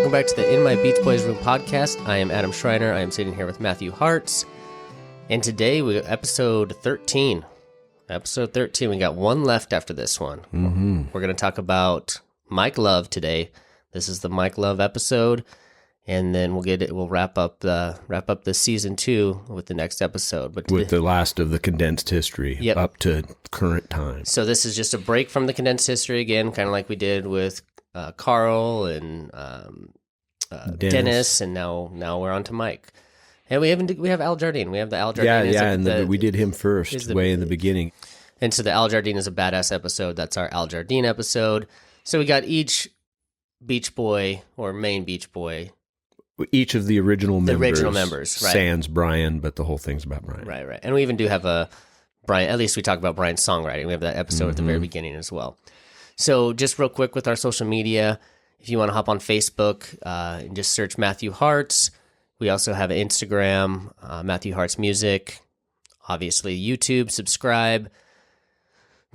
welcome back to the In My Beach Boys Room podcast. I am Adam Schreiner. I am sitting here with Matthew Hartz. And today, episode 13. Episode 13. We got one left after this one. Mm-hmm. We're going to talk about Mike Love today. This is the Mike Love episode. And then we'll wrap up the season 2 with the next episode. But with the last of the condensed history up to current time. So this is just a break from the condensed history again, kind of like we did with Carl and Dennis, and now we're on to Mike. And we have Al Jardine. We have the Al Jardine. We did him first, in the beginning. And so the Al Jardine is a badass episode. That's our Al Jardine episode. So we got each Beach Boy or main Beach Boy. Each of the original members, right. Sans Brian, but the whole thing's about Brian. Right. And we even do have a Brian, at least we talk about Brian's songwriting. We have that episode at the very beginning as well. So just real quick with our social media, if you want to hop on Facebook and just search Matthew Hartz. We also have Instagram, Matthew Hartz Music, obviously YouTube, subscribe.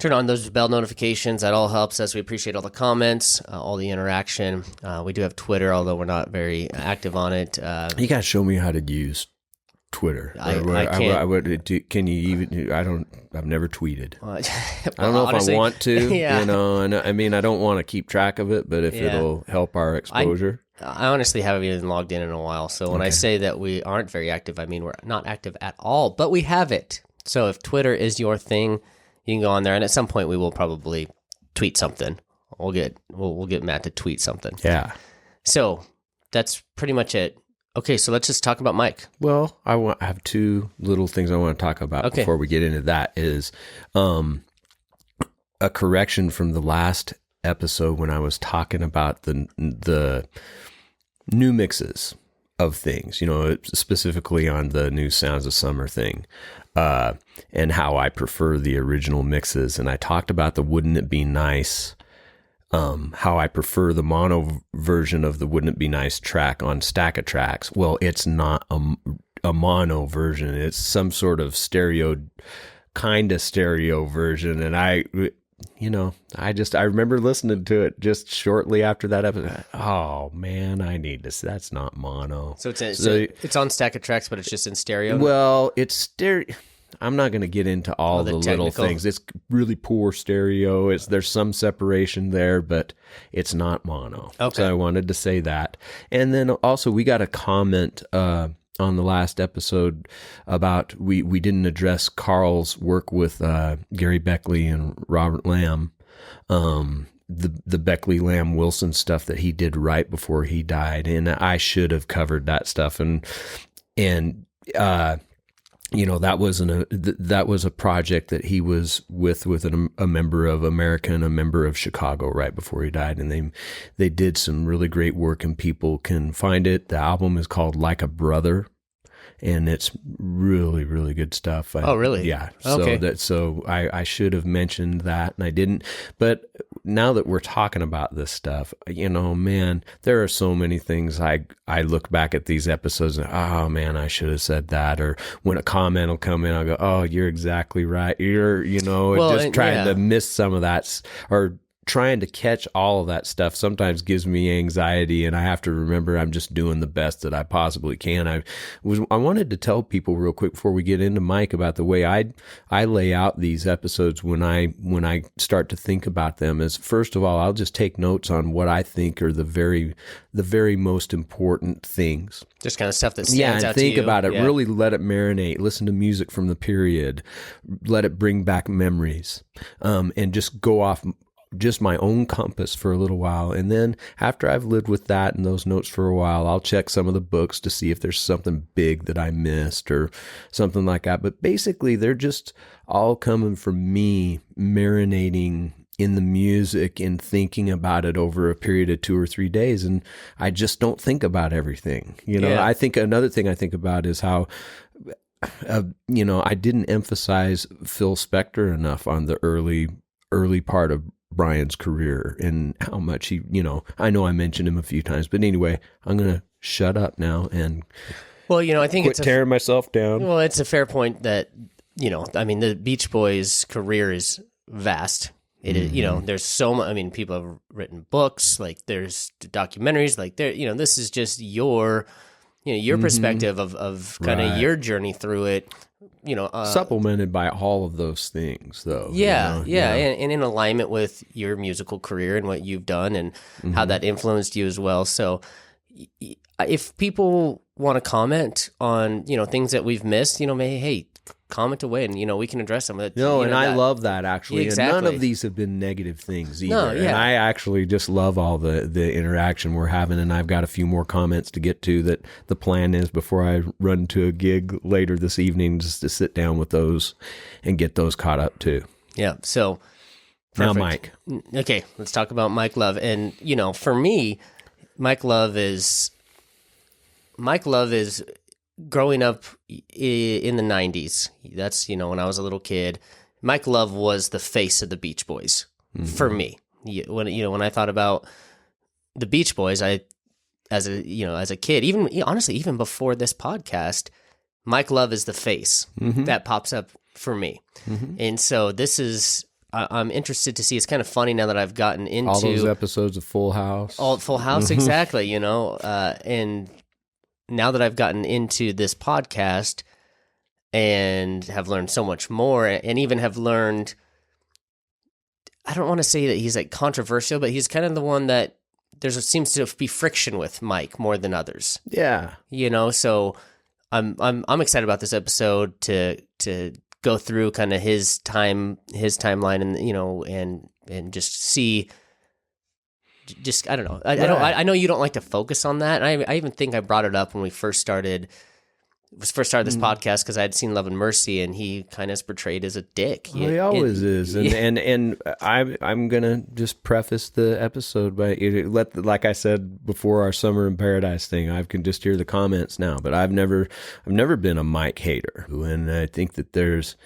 Turn on those bell notifications. That all helps us. We appreciate all the comments, all the interaction. We do have Twitter, although we're not very active on it. You got to show me how to use Twitter. I can't. Can you even? I've never tweeted. I don't know honestly, if I want to. Yeah. And I mean, I don't want to keep track of it, but if it'll help our exposure. I honestly haven't even logged in a while. So when I say that we aren't very active, I mean we're not active at all, but we have it. So if Twitter is your thing, you can go on there, and at some point we will probably tweet something. We'll get Matt to tweet something. Yeah. So that's pretty much it. Okay, so let's just talk about Mike. Well, I have two little things I want to talk about before we get into that. Is a correction from the last episode when I was talking about the new mixes of things, specifically on the new Sounds of Summer thing, and how I prefer the original mixes. And I talked about the Wouldn't It Be Nice, how I prefer the mono version of the Wouldn't It Be Nice track on Stack of Tracks. Well, it's not a mono version. It's some sort of stereo version. And I remember listening to it just shortly after that episode. Oh man, that's not mono. So it's on Stack of Tracks, but it's just in stereo? Well, it's stereo. I'm not going to get into all the little things. It's really poor stereo. There's some separation there, but it's not mono. Okay. So I wanted to say that. And then also we got a comment on the last episode about we didn't address Carl's work with Gary Beckley and Robert Lamb, the Beckley Lamb Wilson stuff that he did right before he died, and I should have covered that stuff. And that was a project that he was with a member of America and a member of Chicago right before he died, and they did some really great work, and people can find it. The album is called Like a Brother, and it's really, really good stuff. Oh, really? Yeah. Okay. So I should have mentioned that, and I didn't. But now that we're talking about this stuff, man, there are so many things I look back at these episodes and, oh man, I should have said that. Or when a comment will come in, I'll go, oh, you're exactly right. You're, trying to miss some of that, or trying to catch all of that stuff sometimes gives me anxiety, and I have to remember I'm just doing the best that I possibly can. I wanted to tell people real quick before we get into Mike about the way I lay out these episodes when I start to think about them. Is first of all, I'll just take notes on what I think are the very most important things. Just kind of stuff that stands out and think to you. About it. Yeah. Really let it marinate. Listen to music from the period. Let it bring back memories, and just go off just my own compass for a little while. And then after I've lived with that and those notes for a while, I'll check some of the books to see if there's something big that I missed or something like that. But basically, they're just all coming from me marinating in the music and thinking about it over a period of 2 or 3 days. And I just don't think about everything. I think another thing I think about is how, I didn't emphasize Phil Spector enough on the early part of Brian's career and how much he, I know I mentioned him a few times, but anyway, I'm going to shut up now and I think quit tearing myself down. Well, it's a fair point that, the Beach Boys' career is vast. It is, there's so much. I mean, people have written books, like there's documentaries, like this is just your perspective of kind of your journey through it. Supplemented by all of those things, though. Yeah. And in alignment with your musical career and what you've done and how that influenced you as well. So if people want to comment on, things that we've missed, hey, comment away and, we can address them. I love that, actually. Exactly. And none of these have been negative things either. No, yeah. And I actually just love all the interaction we're having, and I've got a few more comments to get to that the plan is before I run to a gig later this evening, just to sit down with those and get those caught up too. Yeah, so perfect. Now, Mike. Okay, let's talk about Mike Love. And, for me, Mike Love is growing up in the 90s. That's, when I was a little kid, Mike Love was the face of the Beach Boys for me. When I thought about the Beach Boys, as a kid, even before this podcast, Mike Love is the face that pops up for me. And so I'm interested to see. It's kind of funny now that I've gotten into all those episodes of Full House. Full House, exactly. And now that I've gotten into this podcast and have learned so much more, and even have learned, I don't want to say that he's like controversial, but he's kind of the one that seems to be friction with Mike more than others. Yeah. So I'm excited about this episode to go through kind of his timeline and just see. Just I don't know. I know you don't like to focus on that. And I even think I brought it up when we first started this podcast, because I had seen Love and Mercy, and he kind of is portrayed as a dick. Well, he always is. And I'm gonna just preface the episode by like I said before our Summer in Paradise thing. I can just hear the comments now, but I've never been a Mike hater, and I think that there's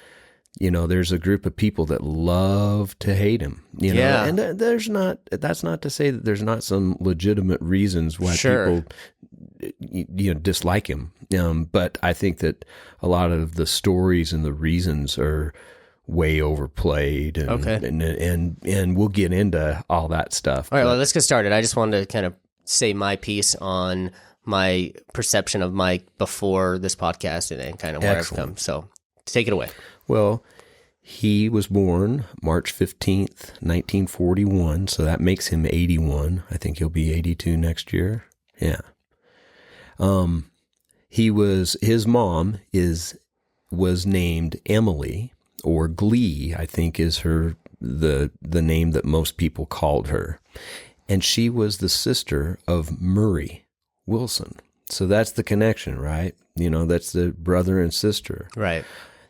a group of people that love to hate him, and that's not to say that there's not some legitimate reasons why people, dislike him. But I think that a lot of the stories and the reasons are way overplayed. And we'll get into all that stuff. All right, well, let's get started. I just wanted to kind of say my piece on my perception of Mike before this podcast and kind of where I've come. So take it away. Well, he was born March 15th, 1941, so that makes him 81. I think he'll be 82 next year. Yeah. His mom was named Emily, or Glee, I think is the name that most people called her. And she was the sister of Murray Wilson. So that's the connection, right? That's the brother and sister. Right.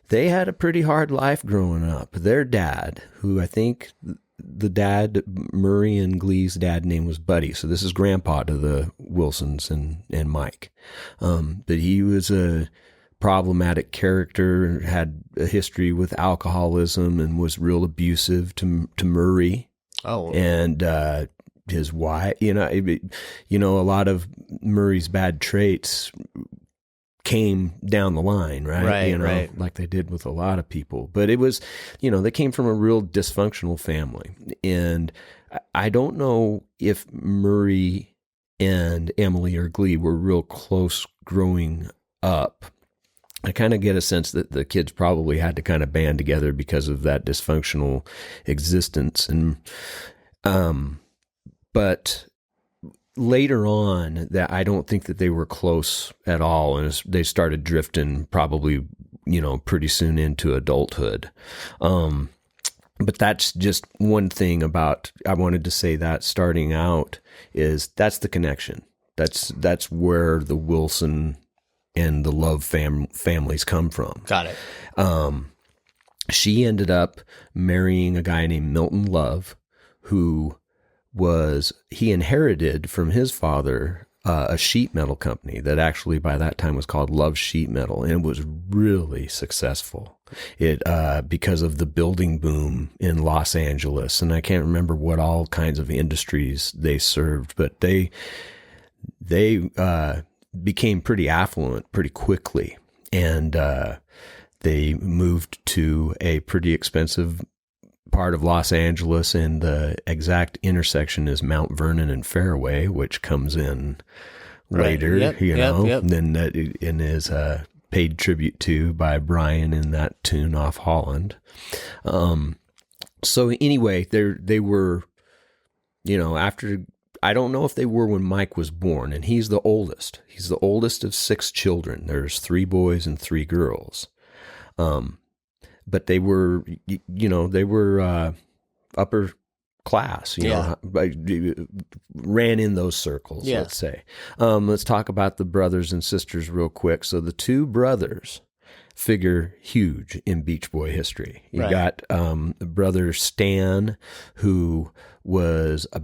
They had a pretty hard life growing up. Their dad, who I think the dad, Murray and Glee's dad name was Buddy. So this is grandpa to the Wilsons and Mike. But he was a problematic character, had a history with alcoholism, and was real abusive to Murray. Oh. And his wife, a lot of Murray's bad traits came down the line, right? Right. Like they did with a lot of people. But it was, they came from a real dysfunctional family. And I don't know if Murray and Emily or Glee were real close growing up. I kind of get a sense that the kids probably had to kind of band together because of that dysfunctional existence. And, but later on, that I don't think that they were close at all, and they started drifting probably, pretty soon into adulthood. But that's just one thing about, I wanted to say that starting out is that's the connection. That's where the Wilson and the Love families come from. Got it. She ended up marrying a guy named Milton Love, who he inherited from his father a sheet metal company that actually by that time was called Love Sheet Metal, and it was really successful. It because of the building boom in Los Angeles, and I can't remember what all kinds of industries they served, but they became pretty affluent pretty quickly, and they moved to a pretty expensive part of Los Angeles, and the exact intersection is Mount Vernon and Fairway, which comes in later, Yep, and then that and is paid tribute to by Brian in that tune off Holland. So anyway, they were, after, I don't know if they were when Mike was born, and he's the oldest. He's the oldest of 6 children. There's 3 boys and 3 girls. But they were, upper class, ran in those circles, let's say. Let's talk about the brothers and sisters real quick. So the 2 brothers figure huge in Beach Boy history. You got brother Stan, who was a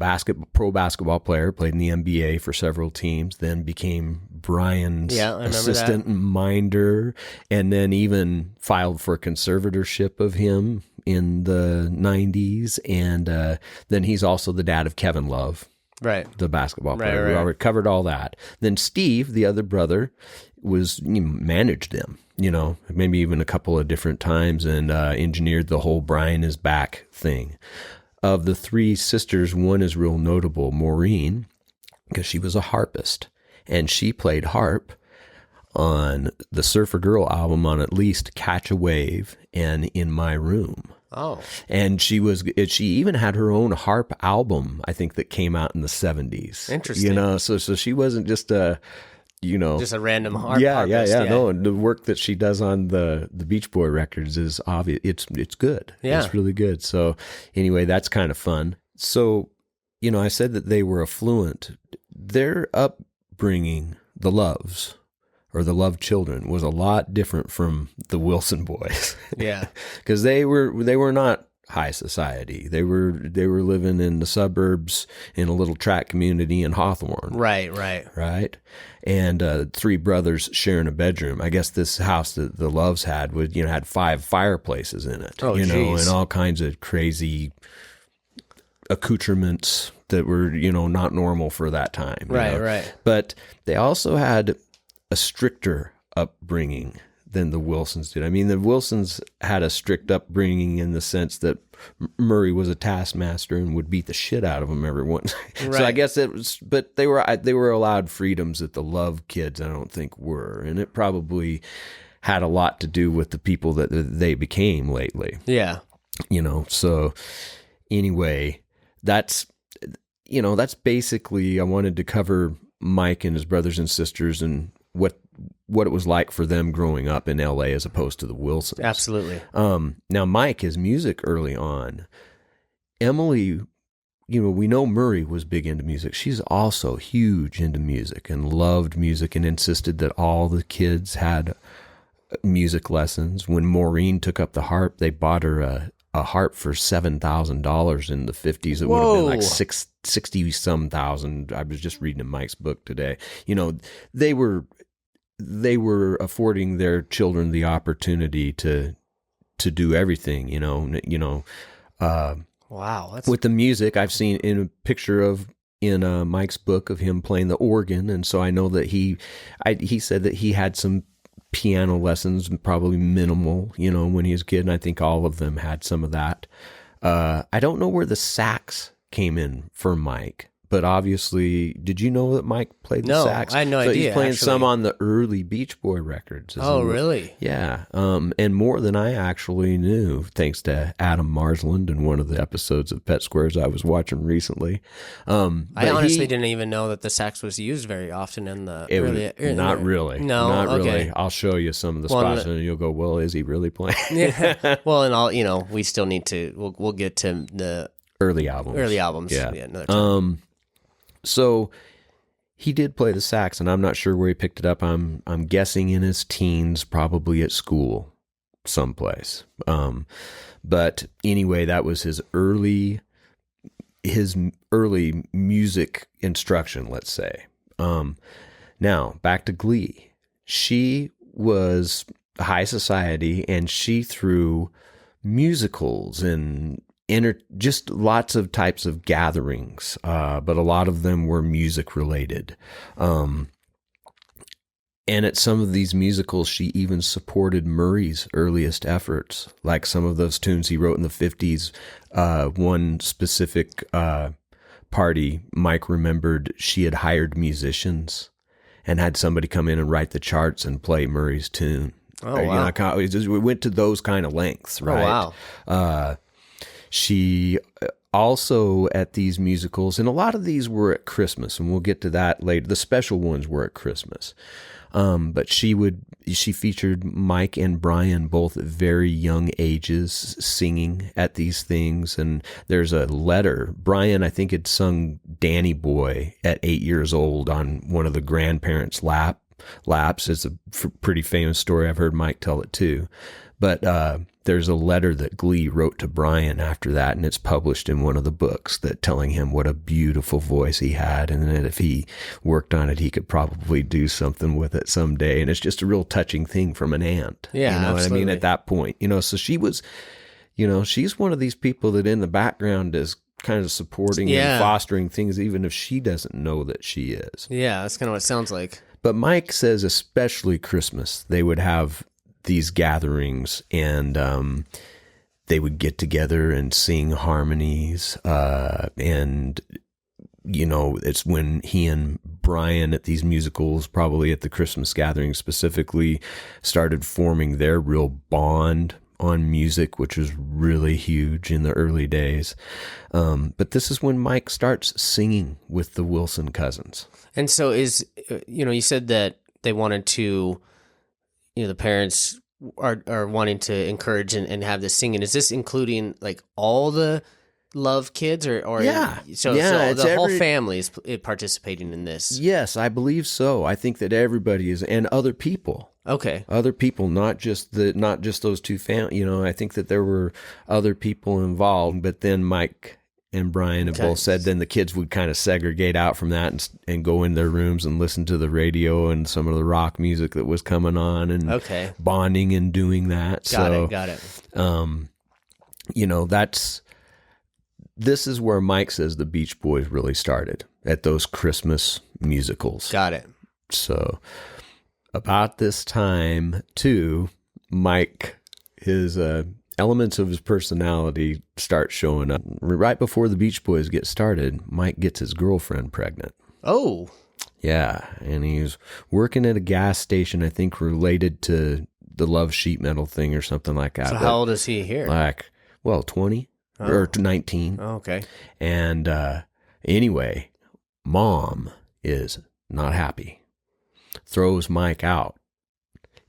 pro basketball player, played in the NBA for several teams, then became Brian's assistant minder, and then even filed for conservatorship of him in the 90s. And then he's also the dad of Kevin Love, the basketball player. We already covered all that. Then Steve, the other brother, managed them, maybe even a couple of different times, and engineered the whole Brian is back thing. Of the 3 sisters, one is real notable, Maureen, because she was a harpist, and she played harp on the Surfer Girl album on at least Catch a Wave and In My Room. Oh. And she even had her own harp album, I think, that came out in the 70s. Interesting. So she wasn't just just a random harpist. Yeah. No, and the work that she does on the Beach Boy records is obvious. It's good. Yeah. It's really good. So anyway, that's kind of fun. So, I said that they were affluent. Their upbringing, the Loves, or the Love children, was a lot different from the Wilson boys. Yeah. Because they were not high society. They were living in the suburbs in a little tract community in Hawthorne. Right. And 3 brothers sharing a bedroom. I guess this house that the Loves had had 5 fireplaces in it. And all kinds of crazy accoutrements that were, not normal for that time. Right. But they also had a stricter upbringing than the Wilsons did. I mean, the Wilsons had a strict upbringing in the sense that Murray was a taskmaster and would beat the shit out of him every once. Right. So I guess it was, but they were allowed freedoms that the Love kids, I don't think, were, and it probably had a lot to do with the people that they became lately. Yeah. So anyway, that's basically, I wanted to cover Mike and his brothers and sisters and what it was like for them growing up in LA as opposed to the Wilsons. Absolutely. Now, Mike, his music early on, Emily, we know Murray was big into music. She's also huge into music and loved music and insisted that all the kids had music lessons. When Maureen took up the harp, they bought her a harp for $7,000 in the 50s. It would have been like 60-some thousand. I was just reading in Mike's book today. They were affording their children the opportunity to do everything, wow. With the music, I've seen in a picture in Mike's book of him playing the organ. And so I know that he said that he had some piano lessons, probably minimal, when he was a kid. And I think all of them had some of that. I don't know where the sax came in for Mike. But obviously, did you know that Mike played the sax? No, I had no idea. He's playing some on the early Beach Boy records. Oh, really? Yeah. And more than I actually knew, thanks to Adam Marsland in one of the episodes of Pet Squares I was watching recently. I honestly didn't even know that the sax was used very often in the early... Not really. No, not okay. really. I'll show you some of the spots and you'll go, well, is he really playing? Yeah. Well, and all, we still need to... We'll get to the... Early albums. Yeah. Another time. So he did play the sax, and I'm not sure where he picked it up. I'm guessing in his teens, probably at school someplace. But anyway, that was his early music instruction, let's say. Now, back to Glee. She was high society, and she threw musicals and just lots of types of gatherings, but a lot of them were music related. And at some of these musicals, she even supported Murray's earliest efforts, like some of those tunes he wrote in the 50s. One specific party, Mike remembered she had hired musicians and had somebody come in and write the charts and play Murray's tune. Oh, wow. We went to those kind of lengths, right? Oh, wow. She also at these musicals, and a lot of these were at Christmas, and we'll get to that later. The special ones were at Christmas. But she featured Mike and Brian both at very young ages singing at these things. And there's a letter. Brian, I think, had sung Danny Boy at 8 years old on one of the grandparents' laps. It's a pretty famous story. I've heard Mike tell it too. But there's a letter that Glee wrote to Brian after that, and it's published in one of the books, that telling him what a beautiful voice he had, and that if he worked on it, he could probably do something with it someday. And it's just a real touching thing from an aunt. Yeah, you know absolutely. what I mean? At that point, so she was, she's one of these people that in the background is kind of supporting and fostering things, even if she doesn't know that she is. Yeah, that's kind of what it sounds like. But Mike says, especially Christmas, they would have these gatherings, and they would get together and sing harmonies, and it's when he and Brian at these musicals, probably at the Christmas gathering specifically, started forming their real bond on music, which was really huge in the early days. But this is when Mike starts singing with the Wilson cousins. And so you said that they wanted to, the parents are wanting to encourage and have this singing. Is this including like all the Love kids or yeah? So the whole family is participating in this? Yes, I believe so. I think that everybody is, and other people. Okay. Other people, not just those two families. I think that there were other people involved, but then Mike and Brian have both said then the kids would kind of segregate out from that and go in their rooms and listen to the radio and some of the rock music that was coming on, and bonding and doing that. Got it. This is where Mike says the Beach Boys really started, at those Christmas musicals. Got it. So about this time too, Mike, his elements of his personality start showing up. Right before the Beach Boys get started, Mike gets his girlfriend pregnant. Oh. Yeah, and he's working at a gas station, I think related to the Love Sheet Metal thing or something like that. So how old is he here? 20 or 19. Oh, okay. And anyway, Mom is not happy. Throws Mike out.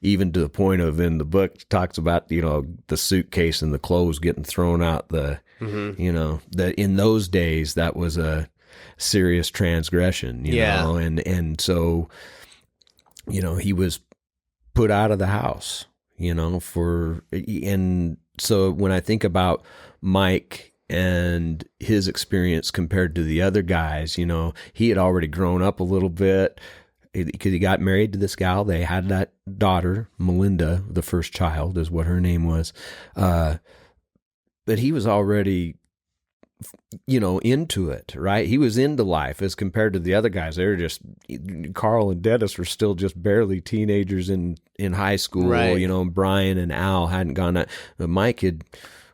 Even to the point of, in the book, talks about, the suitcase and the clothes getting thrown out. That in those days, that was a serious transgression, you know, and so, he was put out of the house, and so when I think about Mike and his experience compared to the other guys, he had already grown up a little bit, because he got married to this gal. They had that daughter, Melinda, the first child is what her name was. But he was already, into it, right? He was into life as compared to the other guys. They were just, Carl and Dennis were still just barely teenagers in high school, right. And Brian and Al hadn't gone out. But Mike had,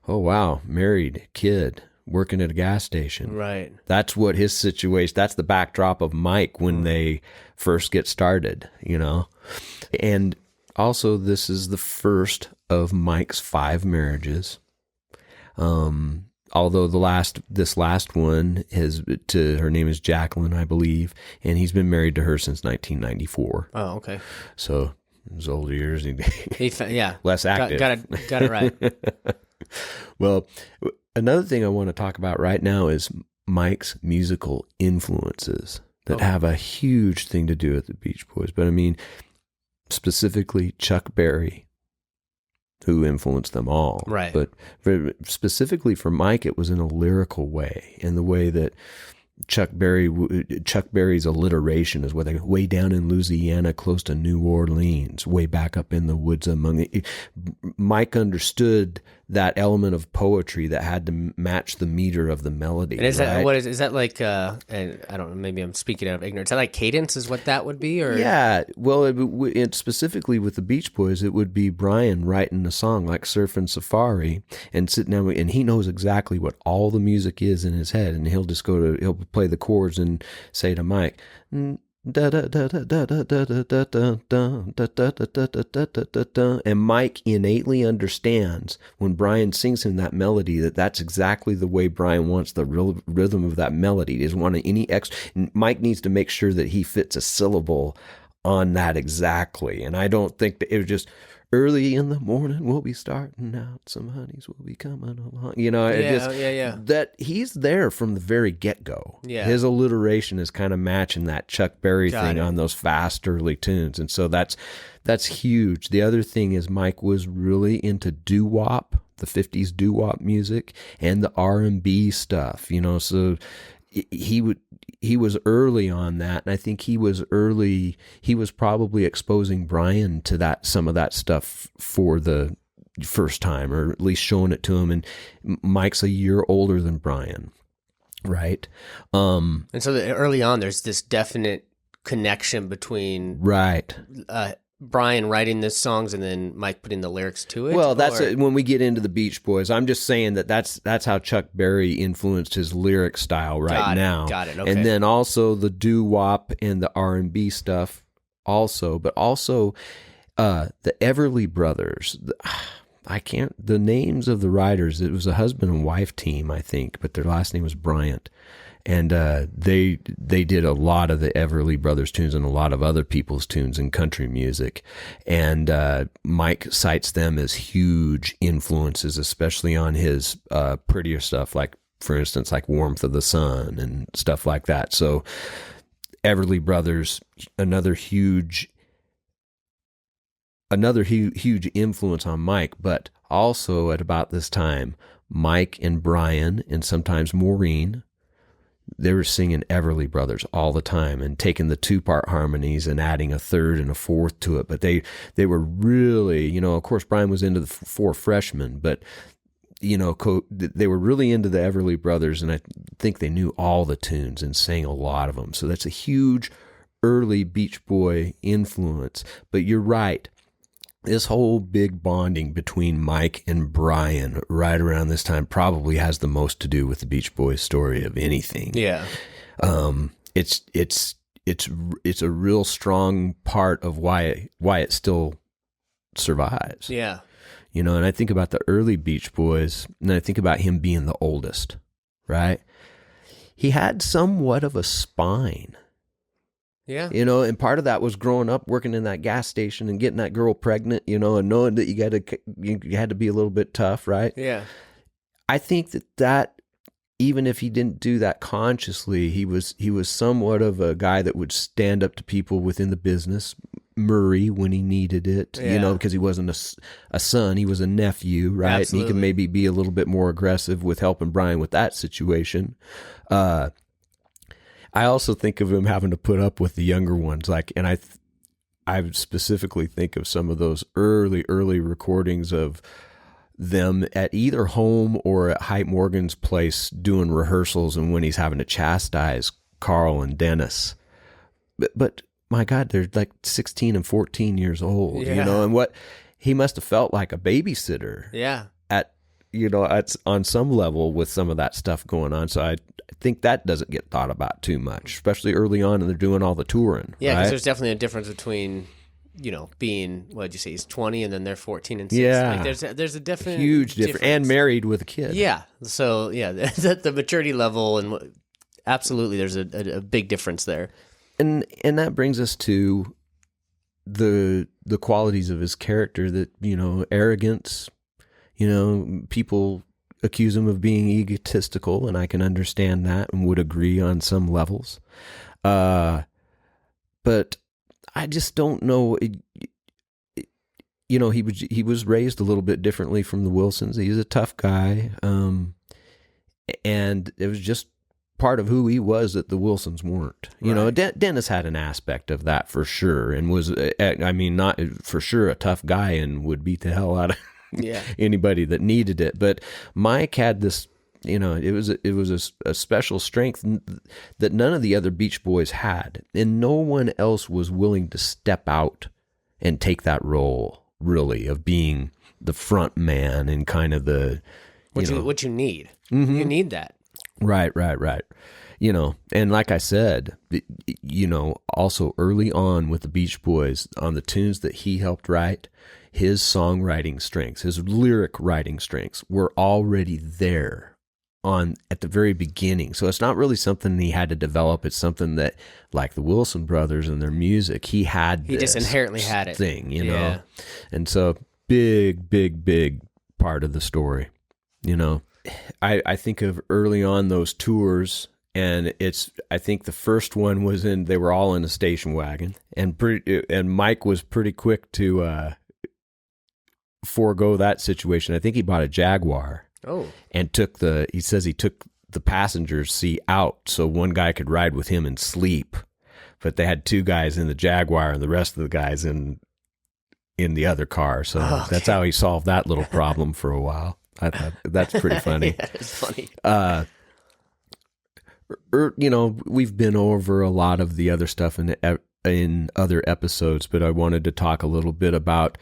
married, kid, working at a gas station. Right. That's what his situation, that's the backdrop of Mike when they first get started, And also, this is the first of Mike's 5 marriages. Although this last one her name is Jacqueline, I believe, and he's been married to her since 1994. Oh, okay. So his older years, less active. Got it right. Well, another thing I want to talk about right now is Mike's musical influences that have a huge thing to do with the Beach Boys. But I mean, specifically Chuck Berry, who influenced them all. Right. But specifically for Mike, it was in a lyrical way, in the way that, Chuck Berry's alliteration is what they way down in Louisiana, close to New Orleans, way back up in the woods among the. Mike understood that element of poetry that had to match the meter of the melody. And is right? that what is that like? And I don't know. Maybe I'm speaking out of ignorance. Is that like cadence? Is what that would be? Or yeah, well, it specifically with the Beach Boys, it would be Brian writing a song like "Surfin' Safari" and sitting down, and he knows exactly what all the music is in his head, and he'll play the chords and say to Mike. Da da da da da da da da da da da da da da, and Mike innately understands when Brian sings him that melody that's exactly the way Brian wants the real rhythm of that melody. He doesn't want any extra. Mike needs to make sure that he fits a syllable on that exactly, and I don't think that it was just early in the morning we'll be starting out, some honeys will be coming along. That he's there from the very get-go. Yeah. His alliteration is kind of matching that Chuck Berry thing on those fast early tunes, and so that's huge. The other thing is Mike was really into doo-wop, the 50s doo-wop music, and the R&B stuff, so he was early on that, and I think he was probably exposing Brian to some of that stuff for the first time, or at least showing it to him. And Mike's a year older than Brian, right? And so early on, there's this definite connection between Brian writing the songs and then Mike putting the lyrics to it. Well, that's when we get into the Beach Boys. I'm just saying that's how Chuck Berry influenced his lyric style now. Got it. Okay. And then also the doo-wop and the R&B stuff also, but also the Everly Brothers. The names of the writers, it was a husband and wife team, I think, but their last name was Bryant. And they did a lot of the Everly Brothers tunes and a lot of other people's tunes in country music. And Mike cites them as huge influences, especially on his prettier stuff, like, for instance, like Warmth of the Sun and stuff like that. So Everly Brothers, another huge influence on Mike. But also at about this time, Mike and Brian, and sometimes Maureen, they were singing Everly Brothers all the time and taking the 2-part harmonies and adding a third and a fourth to it. But they were really, of course, Brian was into the 4 freshmen, but, they were really into the Everly Brothers, and I think they knew all the tunes and sang a lot of them. So that's a huge early Beach Boy influence. But you're right. This whole big bonding between Mike and Brian right around this time probably has the most to do with the Beach Boys story of anything. Yeah. It's a real strong part of why it still survives. Yeah. And I think about the early Beach Boys, and I think about him being the oldest, right? He had somewhat of a spine. Yeah. And part of that was growing up working in that gas station and getting that girl pregnant, and knowing that you had to be a little bit tough, right? Yeah. I think that even if he didn't do that consciously, he was somewhat of a guy that would stand up to people within the business, Murray when he needed it, because he wasn't a son, he was a nephew, right? Absolutely. And he could maybe be a little bit more aggressive with helping Brian with that situation. I also think of him having to put up with the younger ones, and I specifically think of some of those early recordings of them at either home or at Hype Morgan's place doing rehearsals, and when he's having to chastise Carl and Dennis. But my God, they're like 16 and 14 years old, and what he must have felt like a babysitter. Yeah. On some level with some of that stuff going on. So I think that doesn't get thought about too much, especially early on, and they're doing all the touring. Yeah, because right? there's definitely a difference between, being, what did you say, he's 20 and then they're 14 and 16. Yeah. Like there's a definite huge difference. And married with a kid. Yeah. So, yeah, the maturity level, and absolutely there's a big difference there. And that brings us to the qualities of his character that, arrogance. People accuse him of being egotistical, and I can understand that and would agree on some levels. But I just don't know. He was raised a little bit differently from the Wilsons. He's a tough guy, and it was just part of who he was that the Wilsons weren't. You know, Dennis had an aspect of that for sure, and was, I mean, not for sure a tough guy and would beat the hell out of anybody that needed it. But Mike had this, you know, it was a special strength that none of the other Beach Boys had, and no one else was willing to step out and take that role, really, of being the front man and kind of the what you need. You need that. Right. You know, and like I said, you know, also early on with the Beach Boys, on the tunes that he helped write, his songwriting strengths, his lyric writing strengths were already there at the very beginning. So it's not really something he had to develop. It's something that, like the Wilson brothers and their music, he just inherently had it thing, you know. And so big part of the story, you know. I think of early on those tours, and I think the first one was they were all in a station wagon, and Mike was pretty quick to forego that situation. I think he bought a Jaguar. Oh. And he says he took the passenger's seat out so one guy could ride with him and sleep. But they had two guys in the Jaguar and the rest of the guys in the other car. So that's how he solved that little problem for a while. I thought that's pretty funny. Yeah, it's funny. You know, we've been over a lot of the other stuff in other episodes, but I wanted to talk a little bit about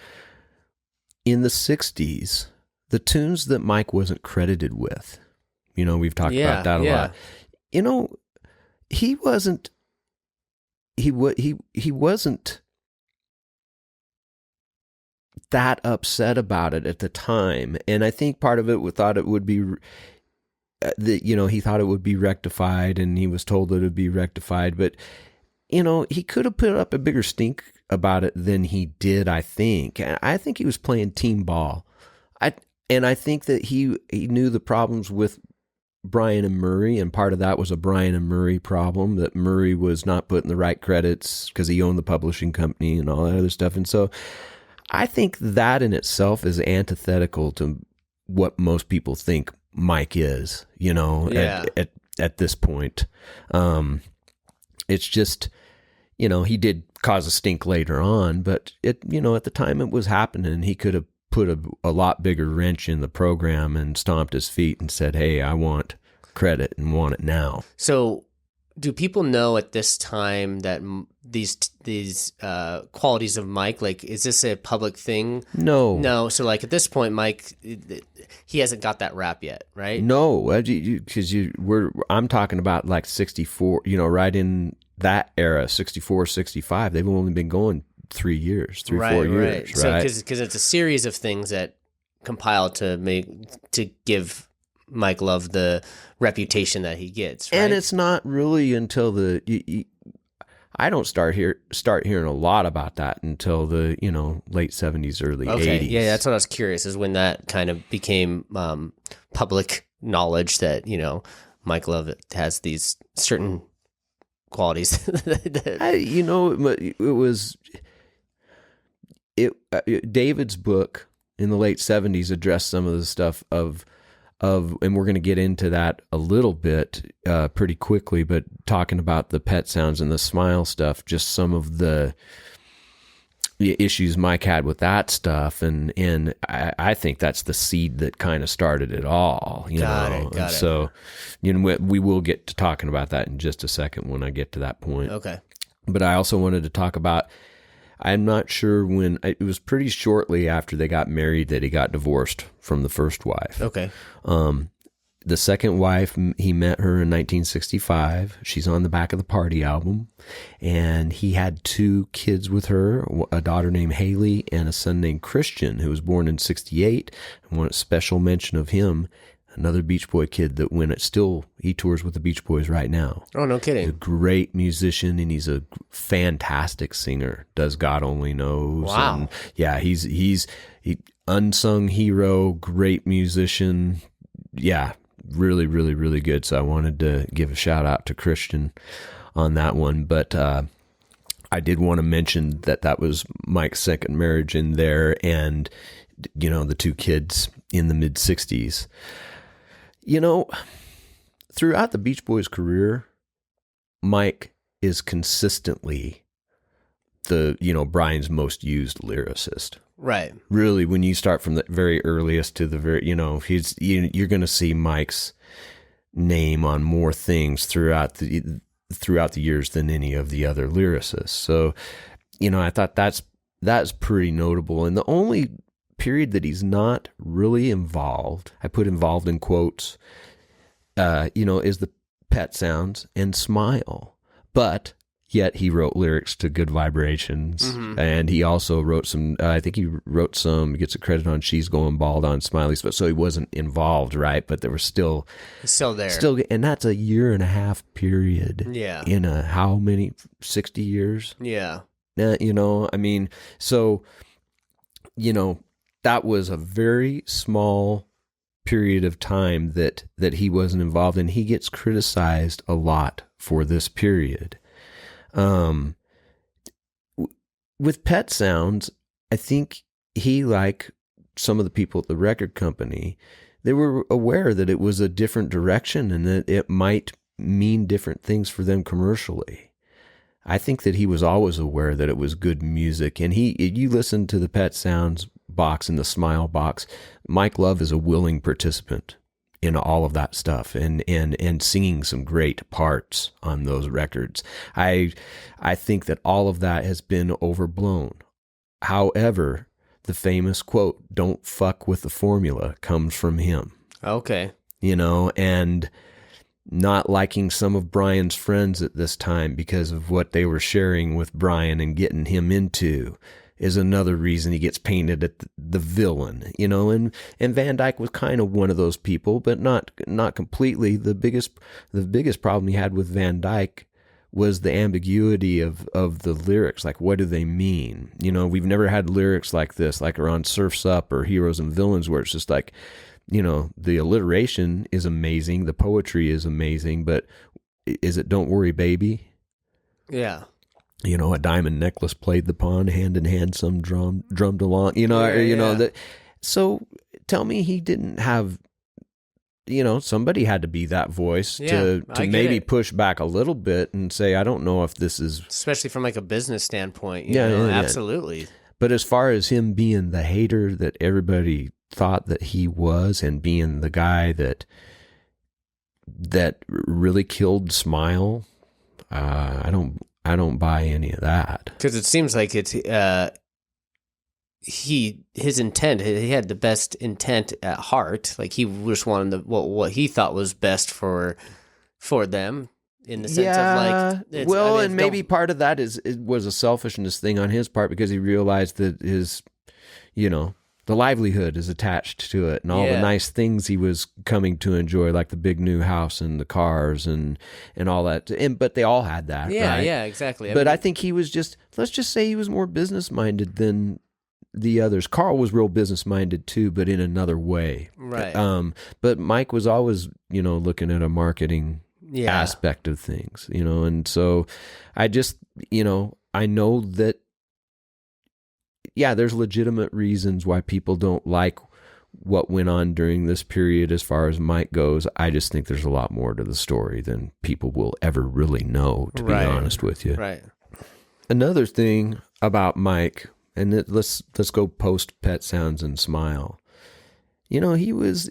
in the 60s, the tunes that Mike wasn't credited with. You know, we've talked about that a lot. You know, he wasn't that upset about it at the time. And I think part of it thought it would be you know, he thought it would be rectified, and he was told that it would be rectified, but you know, he could have put up a bigger stink about it than he did, I think. And I think he was playing team ball. And I think that he knew the problems with Brian and Murray, and part of that was a Brian and Murray problem, that Murray was not putting the right credits because he owned the publishing company and all that other stuff. And so I think that in itself is antithetical to what most people think Mike is, you know, at this point. It's just, you know, he did cause a stink later on, but you know, at the time it was happening, he could have put a lot bigger wrench in the program and stomped his feet and said, hey, I want credit and want it now. So do people know at this time that these qualities of Mike, like, is this a public thing? No. So like at this point, Mike, he hasn't got that rap yet, right? No, because I'm talking about like 64, you know, right in that era, 64, 65. They've only been going 4 years, right? So because it's a series of things that compile to give Mike Love the reputation that he gets, right? And it's not really until I don't start hearing a lot about that until the, you know, late 70s, early 80s. Yeah, that's what I was curious, is when that kind of became public knowledge that, you know, Mike Love has these certain qualities. You know, it was David's book in the late 70s addressed some of the stuff of, and we're going to get into that a little bit pretty quickly, but talking about the pet sounds and the smile stuff, just some of the issues Mike had with that stuff, and I think that's the seed that kind of started it all. Got it. So, you know, we will get to talking about that in just a second when I get to that point. Okay. But I also wanted to talk about, I'm not sure when, it was pretty shortly after they got married that he got divorced from the first wife. Okay. The second wife, he met her in 1965. She's on the back of the Party album. And he had 2 kids with her, a daughter named Haley and a son named Christian, who was born in 68. And one special mention of him, another Beach Boy kid that he tours with the Beach Boys right now. Oh, no kidding. He's a great musician, and he's a fantastic singer. Does God Only Knows. Wow. And yeah, he's unsung hero, great musician. Yeah, really, really, really good. So I wanted to give a shout out to Christian on that one. But I did want to mention that was Mike's second marriage in there, and, you know, the 2 kids in the mid-60s. You know, throughout the Beach Boys' career, Mike is consistently Brian's most used lyricist. Right. Really, when you start from the very earliest to the very, you're going to see Mike's name on more things throughout the years than any of the other lyricists. So, I thought that's pretty notable. And the only period that he's not really involved, I put involved in quotes, is the Pet Sounds and Smile. But yet he wrote lyrics to Good Vibrations, and he also wrote some, I think he wrote some, gets a credit on She's Going Bald on Smiley's, but so he wasn't involved, right? But there was still there. And that's a 1.5 year period. Yeah. In how many, 60 years? Yeah. So, that was a very small period of time that he wasn't involved in. He gets criticized a lot for this period. With Pet Sounds, I think he, like some of the people at the record company, they were aware that it was a different direction and that it might mean different things for them commercially. I think that he was always aware that it was good music, and you listen to the Pet Sounds box and the Smile box, Mike Love is a willing participant in all of that stuff and singing some great parts on those records. I think that all of that has been overblown. However, the famous quote, "Don't fuck with the formula," comes from him. Okay. And not liking some of Brian's friends at this time because of what they were sharing with Brian and getting him into is another reason he gets painted at the villain, and Van Dyke was kind of one of those people, but not completely. The biggest problem he had with Van Dyke was the ambiguity of the lyrics. Like, what do they mean? We've never had lyrics like this, like around Surf's Up or Heroes and Villains, where it's just like, the alliteration is amazing, the poetry is amazing, but is it "Don't Worry, Baby"? Yeah. A diamond necklace played the pawn, hand in hand, some drummed along, that. So tell me he didn't have, somebody had to be that voice to maybe push back a little bit and say, I don't know if this is. Especially from like a business standpoint. Yeah, absolutely. But as far as him being the hater that everybody thought that he was and being the guy that really killed Smile, I don't buy any of that. Because it seems like it's his intent. He had the best intent at heart. Like he just wanted what he thought was best for them. In the sense of like, maybe part of that was a selfishness thing on his part because he realized that his, the livelihood is attached to it and all the nice things he was coming to enjoy, like the big new house and the cars and all that. But they all had that. Yeah, right? Yeah, exactly. I think he was let's just say he was more business minded than the others. Carl was real business minded too, but in another way. Right. But Mike was always, looking at a marketing aspect of things, and so I just, I know that, there's legitimate reasons why people don't like what went on during this period as far as Mike goes. I just think there's a lot more to the story than people will ever really know, to be honest with you. Right. Another thing about Mike, and let's go post Pet Sounds and Smile. He was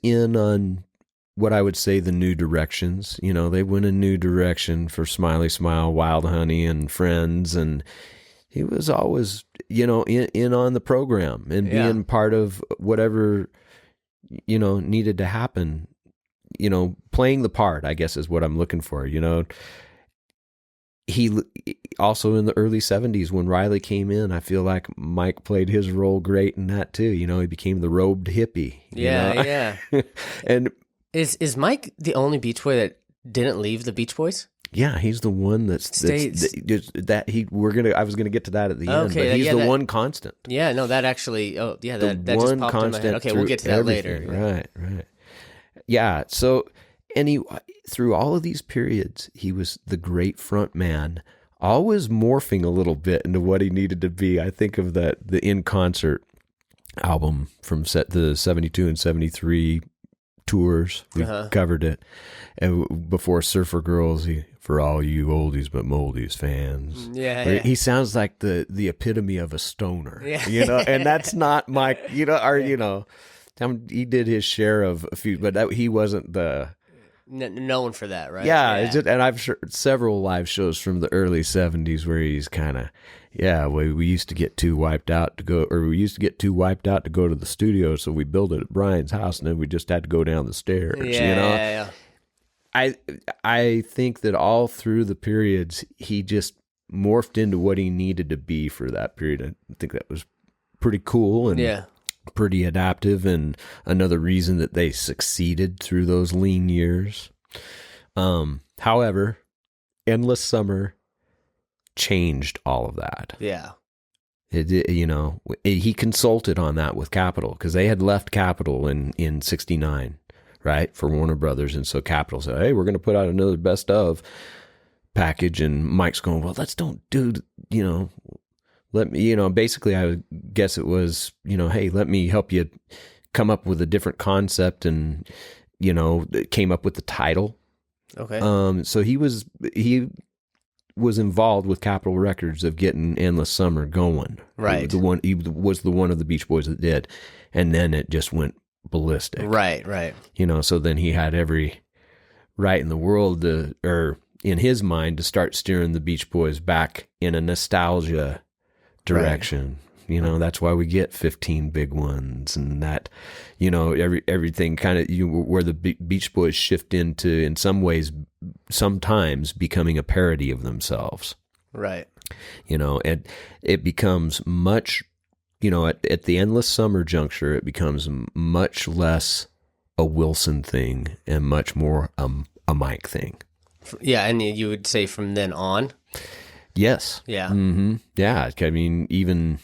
in on what I would say the new directions. They went a new direction for Smiley Smile, Wild Honey, and Friends, and he was always, in on the program and being part of whatever, needed to happen, playing the part, I guess is what I'm looking for, He also in the early 70s when Riley came in, I feel like Mike played his role great in that too. He became the robed hippie. Yeah. And is Mike the only Beach Boy that didn't leave the Beach Boys? Yeah, he's the one I was gonna get to that at the end, but he's the one constant. Yeah, no, that actually. Oh, yeah, that just popped in my head. Okay, we'll get to that later. Right. Yeah. So, and he through all of these periods, he was the great front man, always morphing a little bit into what he needed to be. I think of the In Concert album from the 72 and 73 tours. We covered it. And before Surfer Girls, for all you oldies but moldies fans. Yeah. He sounds like the epitome of a stoner. Yeah. And that's not my, he did his share of a few, but he wasn't the... known for that, right? Yeah. And I've heard several live shows from the early 70s where he's kind of, we used to get too wiped out to go to the studio, so we built it at Brian's house, and then we just had to go down the stairs. Yeah. I think that all through the periods, he just morphed into what he needed to be for that period. I think that was pretty cool and pretty adaptive, and another reason that they succeeded through those lean years. However, Endless Summer changed all of that. Yeah. He consulted on that with Capitol, because they had left Capitol in 69, right, for Warner Brothers. And so Capitol said, hey, we're going to put out another best of package. And Mike's going, well, let's don't do, let me, basically I would guess it was, hey, let me help you come up with a different concept, and, came up with the title. Okay. So he was involved with Capitol Records of getting Endless Summer going. Right. He was the one of the Beach Boys that did. And then it just went ballistic. Right. So then he had every right in the world or in his mind, to start steering the Beach Boys back in a nostalgia direction. Right. That's why we get 15 Big Ones, and that, everything kind of where the Beach Boys shift into, in some ways, sometimes becoming a parody of themselves. Right. And it becomes much, at the Endless Summer juncture, it becomes much less a Wilson thing and much more a Mike thing. Yeah, and you would say from then on? Yes. Yeah. Mm-hmm. Yeah, I mean, even...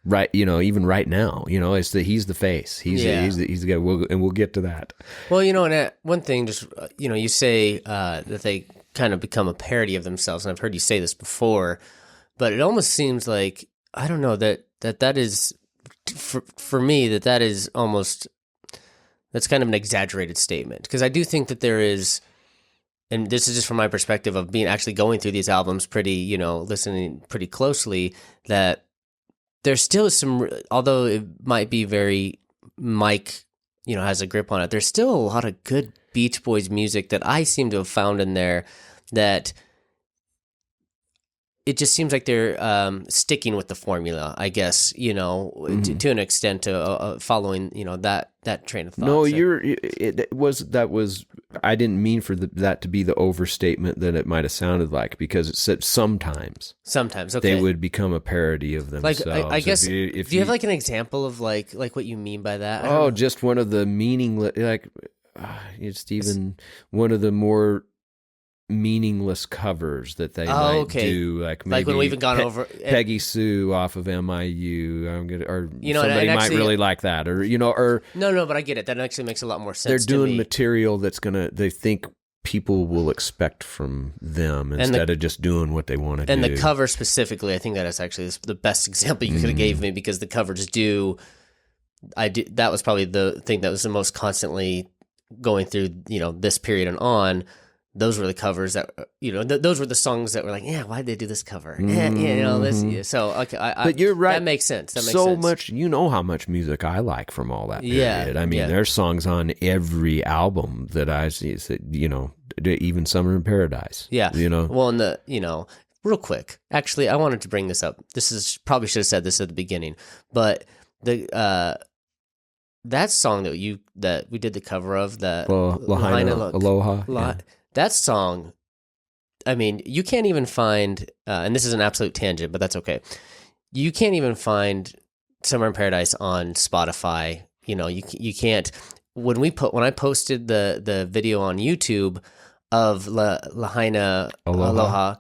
right, even right now, it's he's the face. He's the guy, we'll get to that. Well, and one thing, just, you say that they kind of become a parody of themselves, and I've heard you say this before, but it almost seems like, I don't know, that is, for me, that is almost, that's kind of an exaggerated statement, because I do think that there is, and this is just from my perspective of being actually going through these albums pretty, listening pretty closely, that there's still some, although it might be very Mike, has a grip on it, there's still a lot of good Beach Boys music that I seem to have found in there that it just seems like they're sticking with the formula, I guess, to an extent, following, that train of thought. No, that was, I didn't mean for that to be the overstatement that it might have sounded like, because it said sometimes, okay, they would become a parody of themselves. Like, I guess, do you have like an example of like what you mean by that? Oh, just one of the meaningless, it's even one of the more meaningless covers that they might do, like maybe when we've even gone over Peggy Sue off of MIU. Somebody and might actually, really like that, or no, but I get it. That actually makes a lot more sense. They're doing material that's they think people will expect from them instead of just doing what they want to do. And the cover specifically, I think that is actually the best example you could have gave me, because the covers do. That was probably the thing that was the most constantly going through, this period and on. Those were the covers that, those were the songs that were like, yeah, why'd they do this cover? This. So, okay, but you're right. That makes sense. Much, how much music I like from all that period. I mean, there's songs on every album that I see, even Summer in Paradise. Yeah. Well, and real quick, actually, I wanted to bring this up. Probably should have said this at the beginning, but that song that we did the cover of, that Lahaina Aloha. That song, I mean, you can't even find, and this is an absolute tangent, but that's okay. You can't even find Summer in Paradise on Spotify. You can't. When I posted the video on YouTube of Lahaina Aloha,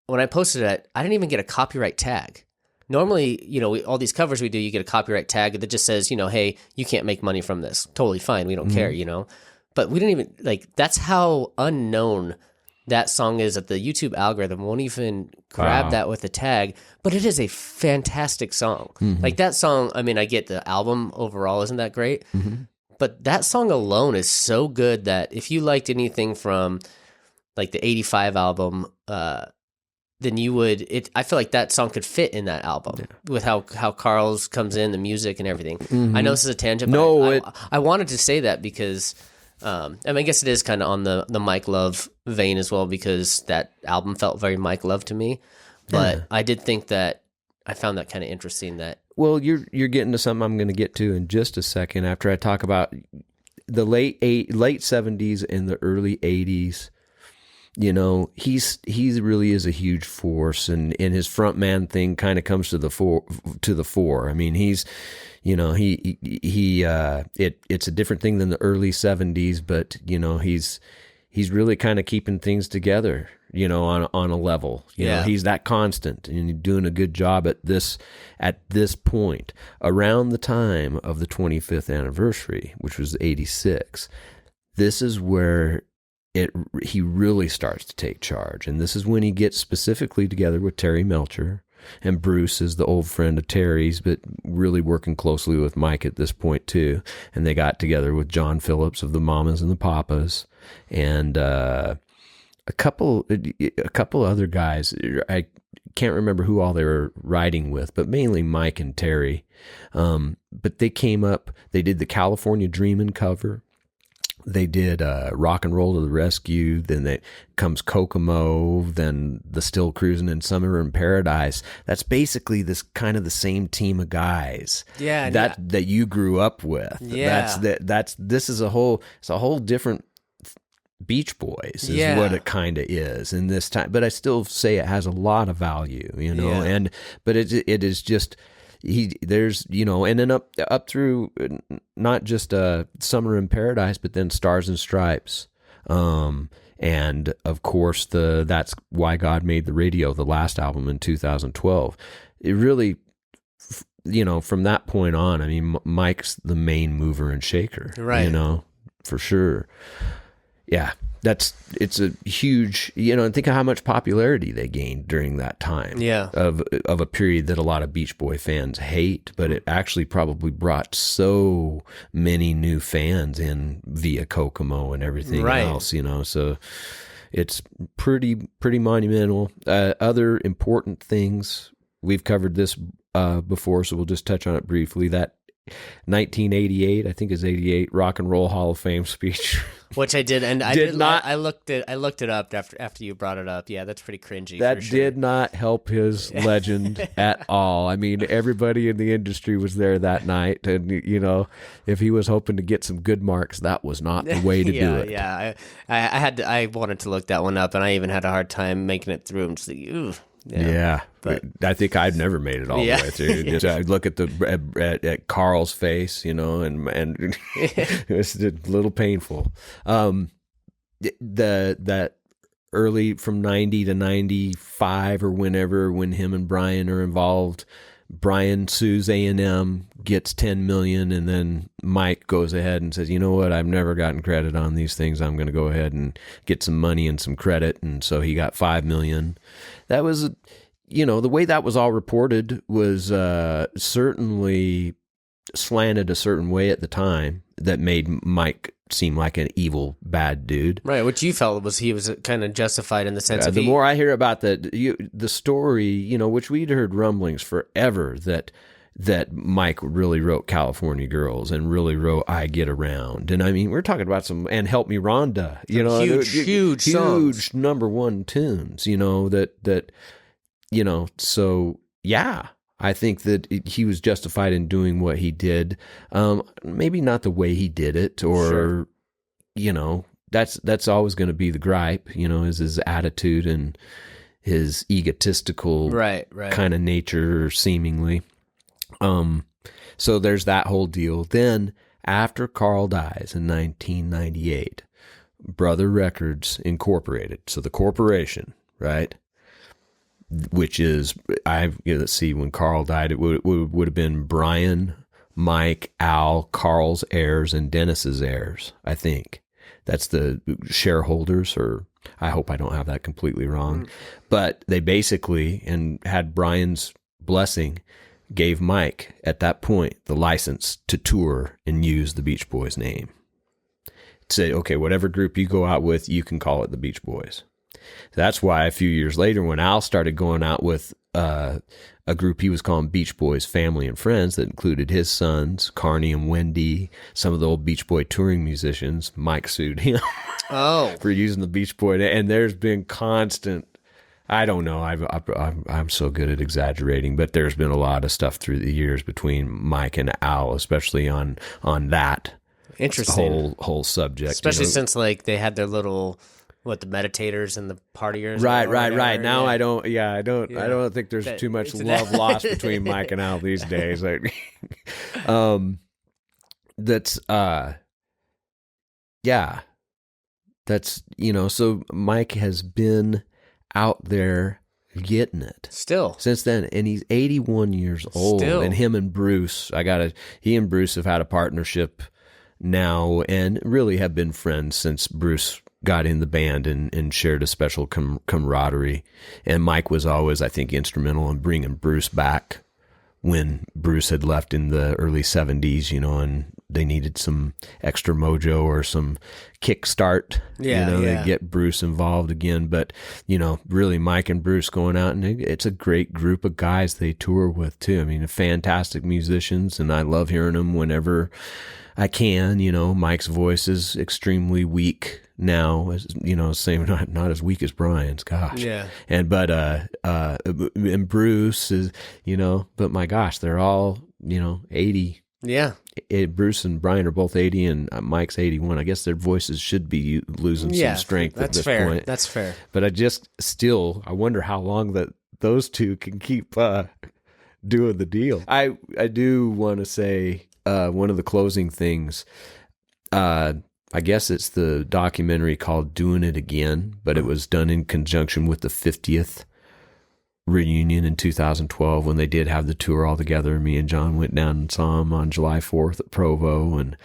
when I posted it, I didn't even get a copyright tag. Normally, all these covers we do, you get a copyright tag that just says, hey, you can't make money from this. Totally fine. We don't care, But we didn't even, that's how unknown that song is that the YouTube algorithm won't even grab that with a tag, but it is a fantastic song. Like that song, I mean, I get the album overall isn't that great, but that song alone is so good that if you liked anything from like the 85 album, then you would, I feel like that song could fit in that album with how Carl's comes in, the music and everything. I know this is a tangent, but I wanted to say that because, I mean, I guess it is kind of on the Mike Love vein as well, because that album felt very Mike Love to me. But I did think that I found that kind of interesting that. Well, you're getting to something I'm going to get to in just a second after I talk about the late 70s and the early 80s. You know, he really is a huge force, and his frontman thing kind of comes to the fore. I mean, he's, you know, it's a different thing than the early 70s, but you know, he's really kind of keeping things together, you know, on a level. You know, he's that constant and he's doing a good job at this point around the time of the 25th anniversary, which was 86. This is where he really starts to take charge. And this is when he gets specifically together with Terry Melcher. And Bruce is the old friend of Terry's, but really working closely with Mike at this point too. And they got together with John Phillips of the Mamas and the Papas, and a couple other guys. I can't remember who all they were riding with, but mainly Mike and Terry. But they came up. They did the California Dreamin' cover. They did Rock and Roll to the Rescue, then comes Kokomo, then the Still Cruising in Summer in Paradise. That's basically this kind of the same team of guys that you grew up with. Yeah. This is a whole different Beach Boys is what it kind of is in this time. But I still say it has a lot of value, you know, but it is just... there's, you know, and then up through not just Summer in Paradise, but then Stars and Stripes, and of course That's Why God Made the Radio, the last album in 2012. It really, you know, from that point on, I mean, Mike's the main mover and shaker, right? You know, for sure. Yeah. It's a huge, you know, and think of how much popularity they gained during that time of a period that a lot of Beach Boy fans hate, but it actually probably brought so many new fans in via Kokomo and everything else, you know, so it's pretty monumental. Other important things, we've covered this before, so we'll just touch on it briefly. That 1988, I think is 88, Rock and Roll Hall of Fame speech. Which I did, and I looked it up after you brought it up. Yeah, that's pretty cringy. That did not help his legend at all. I mean, everybody in the industry was there that night, and you know, if he was hoping to get some good marks, that was not the way to do it. Yeah, I wanted to look that one up, and I even had a hard time making it through. I'm just like, ooh. Yeah, but I think I've never made it all the way through. I look at Carl's face, you know, and it's a little painful. That early from 90 to 95 or when him and Brian are involved, Brian sues A&M, gets $10 million, and then Mike goes ahead and says, you know what, I've never gotten credit on these things. I'm going to go ahead and get some money and some credit. And so he got $5 million. That was, you know, the way that was all reported was certainly slanted a certain way at the time that made Mike seem like an evil, bad dude. Right, which you felt he was kind of justified in the sense of... The more I hear about the story, you know, which we'd heard rumblings forever that Mike really wrote California Girls and really wrote I Get Around. And I mean, we're talking about and Help Me Rhonda, you know, huge songs. Number one tunes, you know, that, you know, so yeah, I think that he was justified in doing what he did. Maybe not the way he did it, or, you know, that's always going to be the gripe, you know, is his attitude and his egotistical kind of nature, seemingly. So there's that whole deal. Then after Carl dies in 1998, Brother Records Incorporated, so the corporation, right? Which is, let's see, when Carl died, it would have been Brian, Mike, Al, Carl's heirs, and Dennis's heirs, I think. That's the shareholders, or I hope I don't have that completely wrong. But they basically, and had Brian's blessing, gave Mike, at that point, the license to tour and use the Beach Boys name. Say, okay, whatever group you go out with, you can call it the Beach Boys. That's why a few years later, when Al started going out with a group he was calling Beach Boys Family and Friends that included his sons, Carney and Wendy, some of the old Beach Boy touring musicians, Mike sued him for using the Beach Boy. And there's been constant, I don't know, I'm so good at exaggerating, but there's been a lot of stuff through the years between Mike and Al, especially on that whole subject. Especially since like they had their little... the meditators and the partiers? Right. Now I don't think there's too much love lost between Mike and Al these days. Like, that's, so Mike has been out there getting it still since then, and he's 81 years old. Still. And him and Bruce, he and Bruce have had a partnership now and really have been friends since Bruce got in the band and shared a special camaraderie. And Mike was always, I think, instrumental in bringing Bruce back when Bruce had left in the early 70s, and they needed some extra mojo or some kickstart, to get Bruce involved again. But, really Mike and Bruce going out, and it's a great group of guys they tour with too. I mean, fantastic musicians, and I love hearing them whenever I can. Mike's voice is extremely weak now, same, not as weak as Brian's, gosh. Yeah. And and Bruce is, but my gosh, they're all 80. Yeah. Bruce and Brian are both 80, and Mike's 81. I guess their voices should be losing some strength at this point. That's fair. But I wonder how long that those two can keep doing the deal. I do want to say one of the closing things. I guess it's the documentary called Doing It Again, but it was done in conjunction with the 50th reunion in 2012 when they did have the tour all together. Me and John went down and saw them on July 4th at Provo, and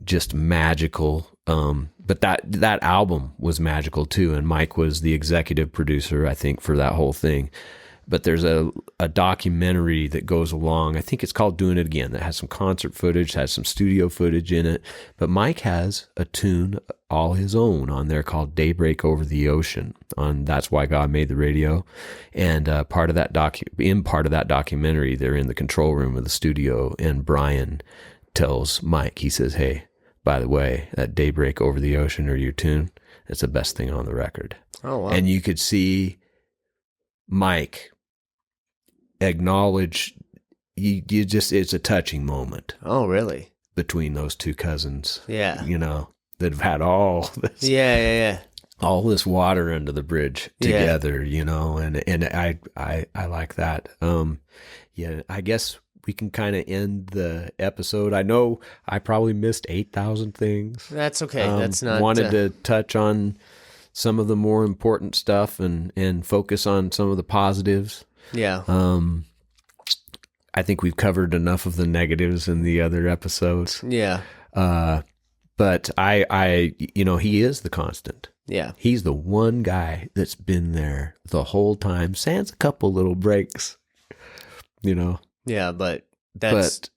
just magical. But that album was magical too, and Mike was the executive producer, I think, for that whole thing. But there's a documentary that goes along, I think it's called Doing It Again, that has some concert footage, has some studio footage in it. But Mike has a tune all his own on there called Daybreak Over the Ocean on That's Why God Made the Radio. And part of that documentary, they're in the control room of the studio, and Brian tells Mike, he says, "Hey, by the way, that Daybreak Over the Ocean, or your tune, it's the best thing on the record." Oh, wow. And you could see Mike acknowledge, it's a touching moment. Oh, really? Between those two cousins. Yeah. That have had all this. Yeah. All this water under the bridge together, and I like that. I guess we can kind of end the episode. I know I probably missed 8,000 things. That's okay. That's not... Wanted to touch on some of the more important stuff and focus on some of the positives. Yeah. I think we've covered enough of the negatives in the other episodes. Yeah. But he is the constant. Yeah. He's the one guy that's been there the whole time, sans a couple little breaks, Yeah, but that's,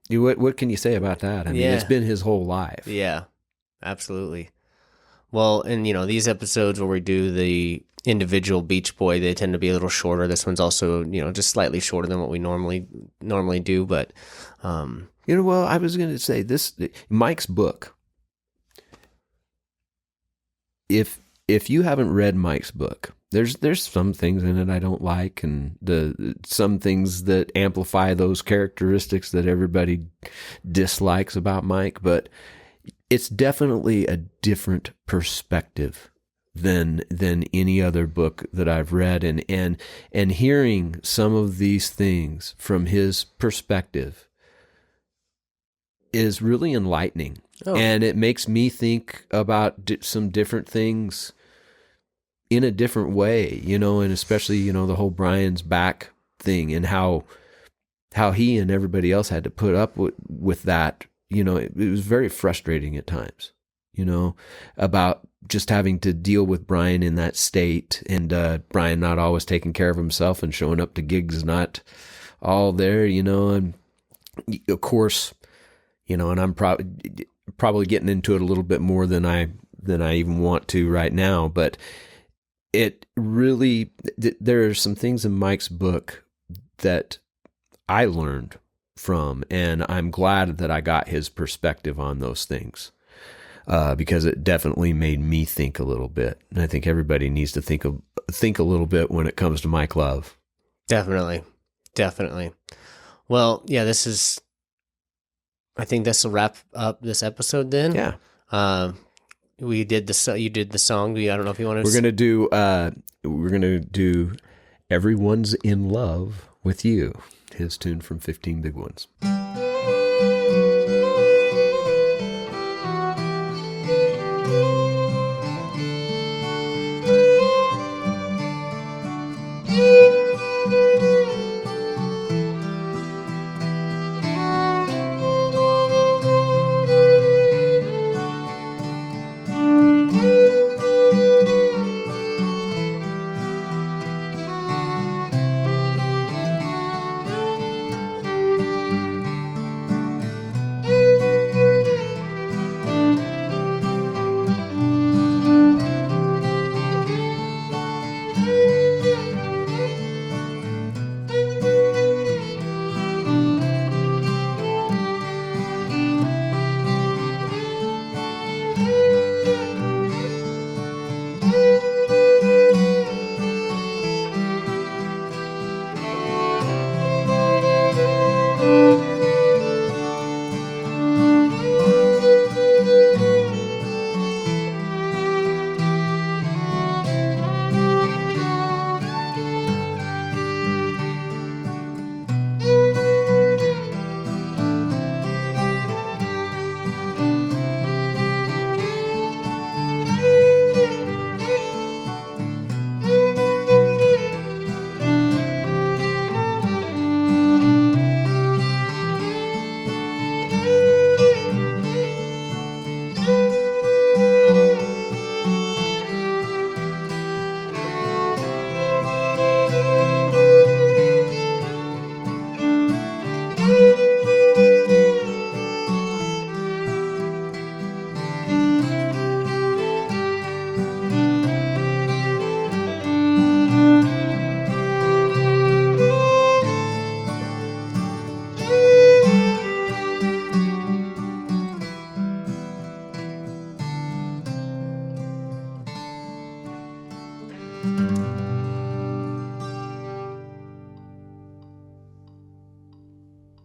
what can you say about that? I mean, it's been his whole life. Yeah, absolutely. Well, and these episodes where we do the individual Beach Boy, they tend to be a little shorter. This one's also, just slightly shorter than what we normally do. But, well, I was going to say this, Mike's book. If you haven't read Mike's book, there's some things in it I don't like, and some things that amplify those characteristics that everybody dislikes about Mike, but it's definitely a different perspective than any other book that I've read, and hearing some of these things from his perspective is really enlightening. Oh. And it makes me think about some different things in a different way, and especially, the whole Brian's back thing, and how he and everybody else had to put up with that. It was very frustrating at times. about just having to deal with Brian in that state, and Brian not always taking care of himself and showing up to gigs not all there, and of course, and I'm probably getting into it a little bit more than I even want to right now, but it really, there are some things in Mike's book that I learned from, and I'm glad that I got his perspective on those things, because it definitely made me think a little bit. And I think everybody needs to think a little bit when it comes to Mike Love. Definitely. Well, yeah, I think this will wrap up this episode then. Yeah. You did the song. I don't know if you want to. We're gonna do "Everyone's in Love with You," his tune from 15 Big Ones.